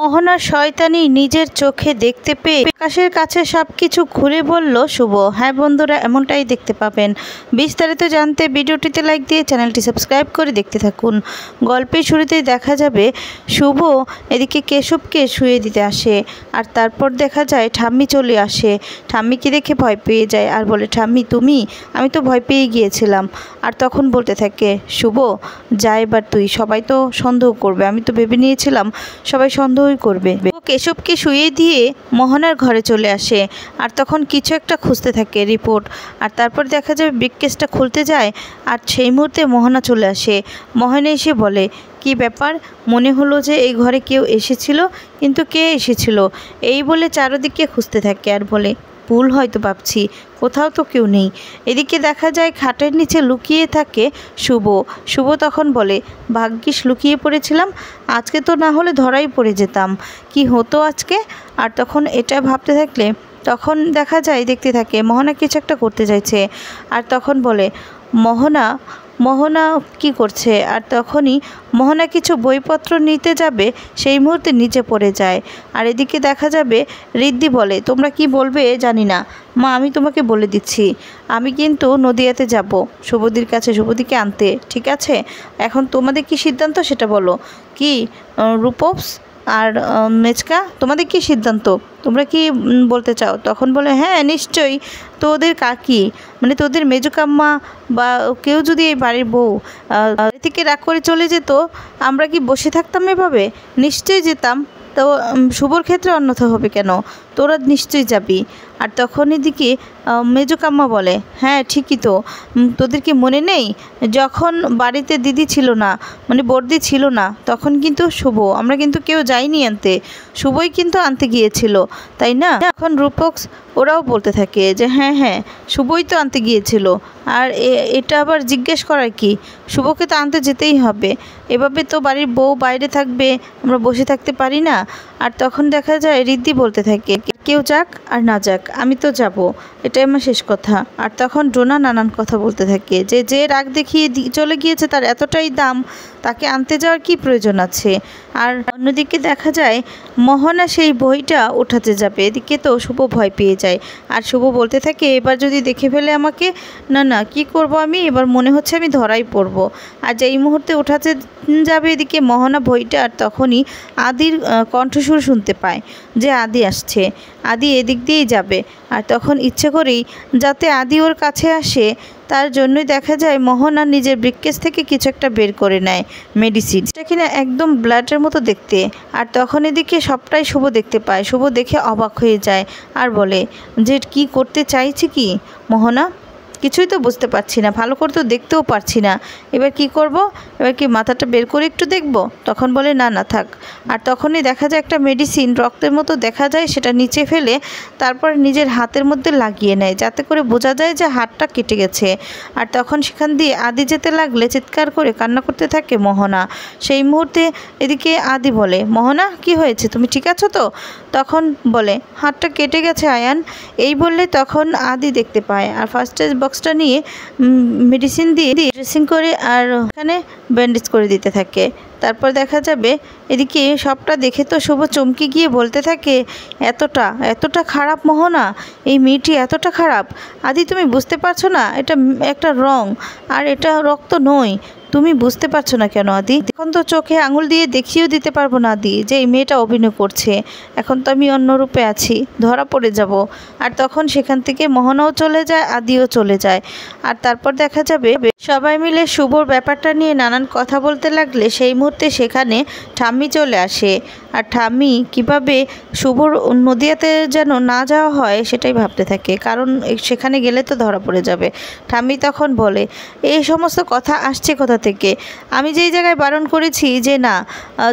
মোহনার শয়তানি নিজের চোখে দেখতে পেয়ে আকাশের কাছে সবকিছু খুলে বলল শুভ। হ্যাঁ বন্ধুরা, এমনটাই দেখতে পাবেন। বিস্তারিত জানতে ভিডিওটিতে লাইক দিয়ে চ্যানেলটি সাবস্ক্রাইব করে দেখতে থাকুন। গল্পের শুরুতেই দেখা যাবে শুভ এদিকে কেশবকে শুয়ে দিতে আসে, আর তারপর দেখা যায় ঠাম্মি চলে আসে। ঠাম্মিকে দেখে ভয় পেয়ে যায় আর বলে, ঠাম্মি তুমি? আমি তো ভয় পেয়ে গিয়েছিলাম। আর তখন বলতে থাকে শুভ, যা এবার তুই, সবাই তো সন্দেহ করবে, আমি তো ভেবে নিয়েছিলাম সবাই সন্দেহই করবে। ও কেশবকে শুয়ে দিয়ে মোহনার ঘরে চলে আসে, আর তখন কিছু একটা খুঁজতে থাকে রিপোর্ট। আর তারপর দেখা যাবে ব্রিফকেসটা খুলতে যায়, আর সেই মুহূর্তে মোহনা চলে আসে। মোহনা এসে বলে, কি ব্যাপার? মনে হলো যে এই ঘরে কেউ এসেছিল, কিন্তু কে এসেছিল? এই বলে চারদিকে খুঁজতে থাকে আর বলে, ভুল হয়তো ভাবছি, কোথাও তো কেউ নেই। এদিকে দেখা যায় খাটের নিচে লুকিয়ে থাকে শুভ। শুভ তখন বলে, ভাগ্যিস লুকিয়ে পড়েছিলাম, আজকে তো না হলে ধরাই পড়ে যেতাম, কি হতো আজকে। আর তখন এটা ভাবতে থাকলে তখন দেখা যায় দেখতে থাকে মোহনা কিছু একটা করতে চাইছে। আর তখন বলে, মোহনা কি করছে? আর তখনই মোহনা কিছু বইপত্র নিতে যাবে, সেই মুহূর্তে নিচে পড়ে যায়। আর এদিকে দেখা যাবে ঋদ্ধি বলে, তোমরা কি বলবে জানি না মা, আমি তোমাকে বলে দিচ্ছি, আমি কিন্তু নদিয়াতে যাব শুভদির কাছে, শুভদিকে আনতে, ঠিক আছে? এখন তোমাদের কি সিদ্ধান্ত সেটা বলো। কি রূপস আর মেচকা, তোমাদের কি সিদ্ধান্ত? তোমরা কি বলতে চাও? তখন বলে, হ্যাঁ নিশ্চয়ই, তো ওদের কাকি মানে তোদের মেজুকাম্মা বা কেউ যদি এই বাড়ির বউ থেকে রাগ করে চলে যেত, আমরা কি বসে থাকতাম এভাবে? নিশ্চয়ই যেতাম। তো শুভর ক্ষেত্রে অন্যথা হবে কেন? তোরা নিশ্চয়ই যাবি। আর তখন এদিকে মেজুকাম্মা বলে, হ্যাঁ ঠিকই তো, তোদের কি মনে নেই যখন বাড়িতে দিদি ছিল না, মানে বর্দি ছিল না, তখন কিন্তু শুভ, আমরা কিন্তু কেউ যাইনি আনতে, শুভই কিন্তু আনতে গিয়েছিল, তাই না? এখন রূপক্স ওরাও বলতে থাকে যে হ্যাঁ শুভই তো আনতে গিয়েছিল। আর এটা আবার জিজ্ঞেস করার কি, শুভকে তো আনতে যেতেই হবে, এভাবে তো বাড়ির বউ বাইরে থাকবে, আমরা বসে থাকতে পারি না। আর তখন দেখা যায় ঋদ্ধি বলতে থাকে, কেউ যাক আর না যাক আমি তো যাব, এটাই আমার শেষ কথা। আর তখন ডোনা নানান কথা বলতে থাকে যে রাগ দেখিয়ে চলে গিয়েছে তার এতটাই দাম, তাকে আনতে যাওয়ার কি প্রয়োজন আছে। আর অন্যদিকে দেখা যায় মোহনা সেই বইটা উঠাতে যাবে, এদিকে তো শুভ ভয় পেয়ে যায়। আর শুভ বলতে থাকে, এবার যদি দেখে ফেলে আমাকে, না কি করব আমি, এবার মনে হচ্ছে আমি ধরাই পড়ব। আর যেই মুহূর্তে উঠাতে যাবে এদিকে মোহনা বইটা, আর তখনই আদির কণ্ঠস্বর শুনতে পায় যে আদি আসছে। আদি এদিক দিয়েই যাবে, আর তখন ইচ্ছে করেই যাতে আদি ওর কাছে আসে তার জন্যই দেখা যায় মোহনা নিজের ব্রিফকেস থেকে কিছু একটা বের করে নেয়, মেডিসিন, যেটা কিনা একদম ব্লাডের মতো দেখতে। আর তখন এদিকে সবটাই শুভ দেখতে পায়। শুভ দেখে অবাক হয়ে যায় আর বলে যে কি করতে চাইছে কি মোহনা, কিছুই তো বুঝতে পারছি না, ভালো করে তো দেখতেও পারছি না, এবার কি করব? এবার কি মাথাটা বের করে একটু দেখব? তখন বলে না থাক। আর তখনই দেখা যায় একটা মেডিসিন রক্তের মতো দেখা যায়, সেটা নিচে ফেলে তারপর নিজের হাতের মধ্যে লাগিয়ে নেয়, যাতে করে বোঝা যায় যে হাতটা কেটে গেছে। আর তখন সেখান দিয়ে আদি যেতে লাগলে চিৎকার করে কান্না করতে থাকে মোহনা। সেই মুহূর্তে এদিকে আদি বলে, মোহনা কি হয়েছে, তুমি ঠিক আছো তো? তখন বলে, হাতটা কেটে গেছে আয়ান। এই বললে তখন আদি দেখতে পায়, আর ফার্স্ট এড বক্সটা নিয়ে মেডিসিন দিয়ে ড্রেসিং করে আর ওখানে ব্যান্ডেজ করে দিতে থাকে। তারপর দেখা যাবে এদিকে সবটা দেখে তো শুভ চমকে গিয়ে বলতে থাকে, এতটা খারাপ মোহনা, এই মেয়েটি এতটা খারাপ? আদি তুমি বুঝতে পারছো না, এটা একটা রং, আর এটা রক্ত নয়, তুমি বুঝতে পারছো না কেন আদি? এখন তো চোখে আঙুল দিয়ে দেখিয়েও দিতে পারবো না আদি যে এই মেয়েটা অভিনয় করছে, এখন তো আমি অন্য রূপে আছি, ধরা পড়ে যাব। আর তখন সেখান থেকে মোহনাও চলে যায়, আদিও চলে যায়। আর তারপর দেখা যাবে সবাই মিলে শুভর ব্যাপারটা নিয়ে নানান কথা বলতে লাগলে সেই মুহূর্তে সেখানে ঠাম্মি চলে আসে। আর ঠাম্মি কিভাবে শুভর নদিয়াতে যেন না যাওয়া হয় সেটাই ভাবতে থাকে, কারণ সেখানে গেলে তো ধরা পড়ে যাবে। ঠাম্মি তখন বলে, এই সমস্ত কথা আসছে কোথা থেকে? আমি যেই জায়গায় বারণ করেছি যে না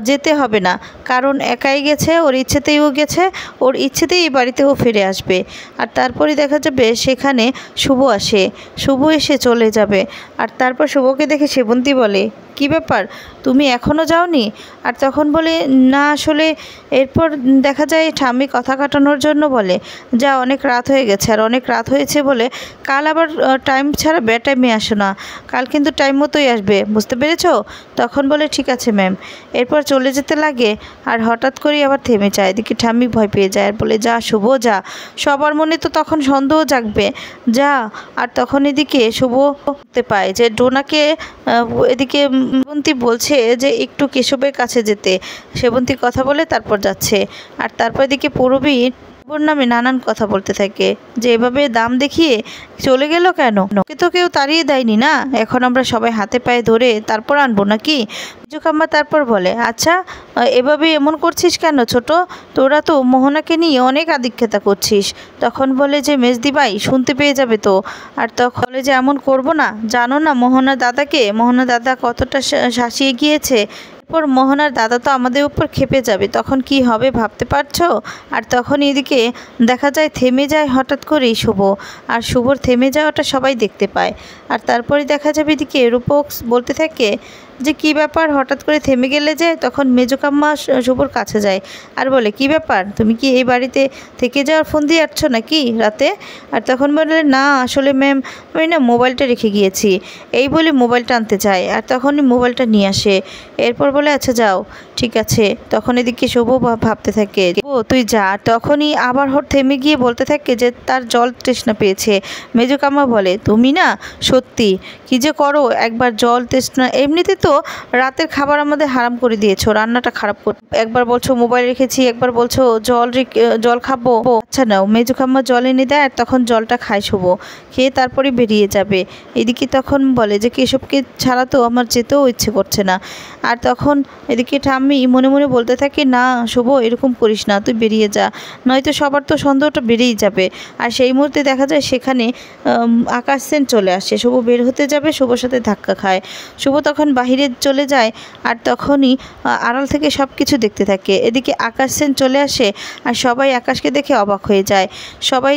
যেতে হবে না, কারণ একাই গেছে, ওর ইচ্ছেতেই ও গেছে, ওর ইচ্ছেতেই এই বাড়িতেও ফিরে আসবে। আর তারপরে দেখা যাবে সেখানে শুভ আসে, শুভ এসে চলে যাবে। আর তারপর শুভকে দেখে সেবন্তী বলে, কি ব্যাপার, তুমি এখনও যাওনি? আর তখন বলে, না আসলে। এরপর দেখা যায় ঠাম্মি কথা কাটানোর জন্য বলে, যা অনেক রাত হয়ে গেছে, আর অনেক রাত হয়েছে বলে কাল আবার টাইম ছাড়া টাইমে আসো না, কাল কিন্তু টাইম মতোই আসবে, আসবে, বুঝতে পেরেছো? তখন বলে ঠিক আছে ম্যাম। এরপর চলে যেতে লাগে আর হঠাৎ করেই আবার থেমে যায়। এদিকে ঠাম্মি ভয় পেয়ে যায় আর বলে যা শুভ যা, সবার মনে তো তখন সন্দেহ জাগবে, যা। আর তখন এদিকে শুভ দেখতে পায় যে ডোনাকে এদিকে সেবন্তী বলছে যে একটু কেশবের কাছে যেতে। সেবন্তী কথা বলে তারপর যাচ্ছে। আর তারপর এদিকে পূরবী ওর নামে নানান কথা বলতে থাকে যে এভাবে দাম দেখিয়ে চলে গেল কেন, ওকে তো কেউ তাড়িয়ে দেয়নি না, এখন আমরা সবাই হাতে পায়ে ধরে তারপর আনবো নাকি? মেজুকাম্মা তারপর বলে আচ্ছা এভাবে এমন করছিস কেন ছোট, তোরা তো মোহনাকে নিয়ে অনেক আদিক্ষেতা করছিস। তখন বলে যে মেজদি ভাই শুনতে পেয়ে যাবে তো। আর তখন বলে যে এমন করব না, জানো না মোহনার দাদা কতটা শাসিয়ে গিয়েছে, এরপর মোহনার দাদা তো আমাদের উপর খেপে যাবে, তখন কি হবে ভাবতে পারছো? আর তখন এদিকে দেখা যায় থেমে যায় হঠাৎ করেই শুভ, আর শুভর থেমে যাওয়াটা সবাই দেখতে পায়। আর তারপরে দেখা যাবে এদিকে রূপক বলতে থাকে যে কি ব্যাপার হঠাৎ করে থেমে গেলে যে। তখন মেজুকাম্মা শুভর কাছে যায় আর বলে কি ব্যাপার, তুমি কি এই বাড়িতে থেকে যাওয়ার ফোন দিয়ে আসছো নাকি রাতে? আর তখন বলে না আসলে ম্যাম আমি না মোবাইলটা রেখে গিয়েছি, এই বলে মোবাইলটা আনতে চায়। আর তখনই মোবাইলটা নিয়ে আসে। এরপর বলে আচ্ছা যাও ঠিক আছে। তখন এদিকে শুভ ভাবতে থাকে ও তুই যা। তখনই আবার থেমে গিয়ে বলতে থাকে যে তার জল তৃষ্ণা পেয়েছে। মেজুকাম্মা বলে তুমি না সত্যি কি যে করো, একবার জল তৃষ্ণা, এমনিতে তো রাতের খাবার আমাদের হারাম করে দিয়েছো, রান্নাটা খারাপ করে, একবার বলছো মোবাইল রেখেছি, একবার বলছো জল খাবো। আচ্ছা নাও। মেজুকাম্মা জল এনে দেয় আর তখন জলটা খায় শুভ, খেয়ে তারপরে বেরিয়ে যাবে। এদিকে তখন বলে যে কেশবকে ছাড়া তো আমার যেতেও ইচ্ছে করছে না। আর তখন এদিকে ঠাম্মি মনে মনে বলতে থাকে না শুভ এরকম করিস না, তুই বেরিয়ে যা, নয়তো সবার তো সন্দেহটা বেড়েই যাবে। আর সেই মুহূর্তে দেখা যায় সেখানে আকাশ সেন চলে আসে। শুভ বের হতে যাবে, শুভর সাথে ধাক্কা খায়। শুভ তখন বাহিরে চলে যায় আর তখনই আড়াল থেকে সব কিছু দেখতে থাকে। এদিকে আকাশ সেন চলে আসে আর সবাই আকাশকে দেখে অবাক হয়ে যায়। সবাই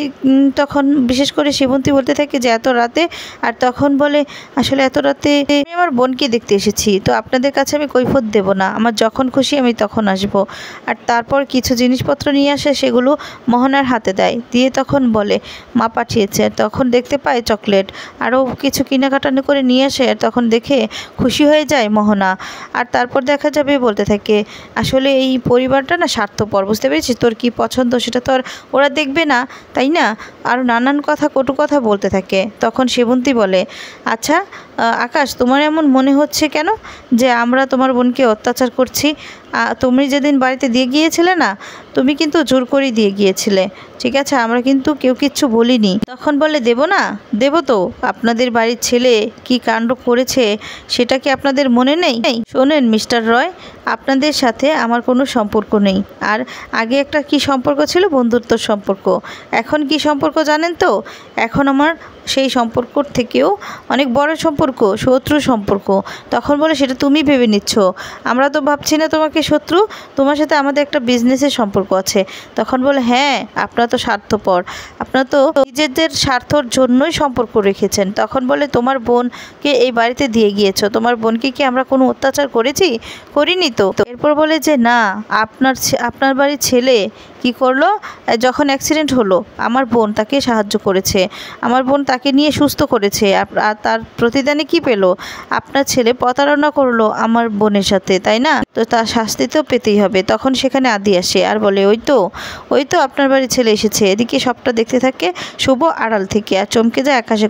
তখন বিশেষ করে সেবন্তী বলতে থাকে যে এত রাতে। আর তখন বলে আসলে এত রাতে আমি আমার বোনকে দেখতে এসেছি, তো আপনাদের কাছে আমি কৈফিয়ত দেব না, আমার যখন খুশি আমি তখন আসব। আর তারপর কিছু জিনিসপত্র নিয়ে আসে, সেগুলো মোহনার হাতে দেয়, দিয়ে তখন বলে মা পাঠিয়েছে। আর তখন দেখতে পায় চকলেট, আরও কিছু কেনাকাটা করে নিয়ে আসে। আর তখন দেখে খুশি হয়ে যায় মোহনা। আর তারপর দেখা যাবে বলতে থাকে আসলে এই পরিবারটা না স্বার্থপর, বুঝতে পেরেছিস, তোর কি পছন্দ সেটা তো আর ওরা দেখবে না, তাই না? আর নানান কথা কটু কথা বলতে থাকে। তখন সেবন্তী বলে আচ্ছা আকাশ তোমার এমন মনে হচ্ছে কেন যে আমরা তোমার বোনকে অত্যাচার করছি? তুমি যেদিন বাড়িতে দিয়ে গিয়েছিলে না, তুমি কিন্তু জোর করে দিয়ে গিয়েছিলে, ঠিক আছে, আমরা কিন্তু কেউ কিচ্ছু বলিনি। তখন বলে দেব না, দেব তো, আপনাদের বাড়ির ছেলে কি কাণ্ড করেছে সেটা কি আপনাদের মনে নেই? শোনেন মিস্টার রয়, আপনাদের সাথে আমার কোনো সম্পর্ক নেই। আর আগে একটা কি সম্পর্ক ছিল, বন্ধুত্বর সম্পর্ক। এখন কি সম্পর্ক জানেন তো? এখন আমার সেই সম্পর্কর থেকেও অনেক বড় সম্পর্ক, শত্রু সম্পর্ক। তখন বলে সেটা তুমি ভেবে নিচ্ছ, আমরা তো ভাবছি না তোমাকে শত্রু, তোমার সাথে আমাদের একটা বিজনেসের সম্পর্ক আছে। তখন বলে হ্যাঁ আপনারা তো স্বার্থপর, আপনারা তো নিজেদের স্বার্থর জন্যই সম্পর্ক রেখেছেন। তখন বলে তোমার বোনকে এই বাড়িতে দিয়ে গিয়েছো, তোমার বোনকে কি আমরা কোনো অত্যাচার করেছি? করিনি তো। এরপর বলে যে না, আপনার বাড়ির ছেলে কি করলো, যখন অ্যাক্সিডেন্ট হলো আমার বোন তাকে সাহায্য করেছে, আমার বোন তাকে নিয়ে সুস্থ করেছে। আর তার প্রতিদানে কি পেল? আপনার ছেলে প্রতারণা করলো আমার বোনের সাথে, তাই না? তো তার শাস্তি তো পেতেই হবে। তখন সেখানে আদি আসে আর বলে ওই তো আপনার বাড়ির ছেলে এসেছে। এদিকে সবটা দেখতে থাকে শুভ আড়াল থেকে আর চমকে যায় আকাশে।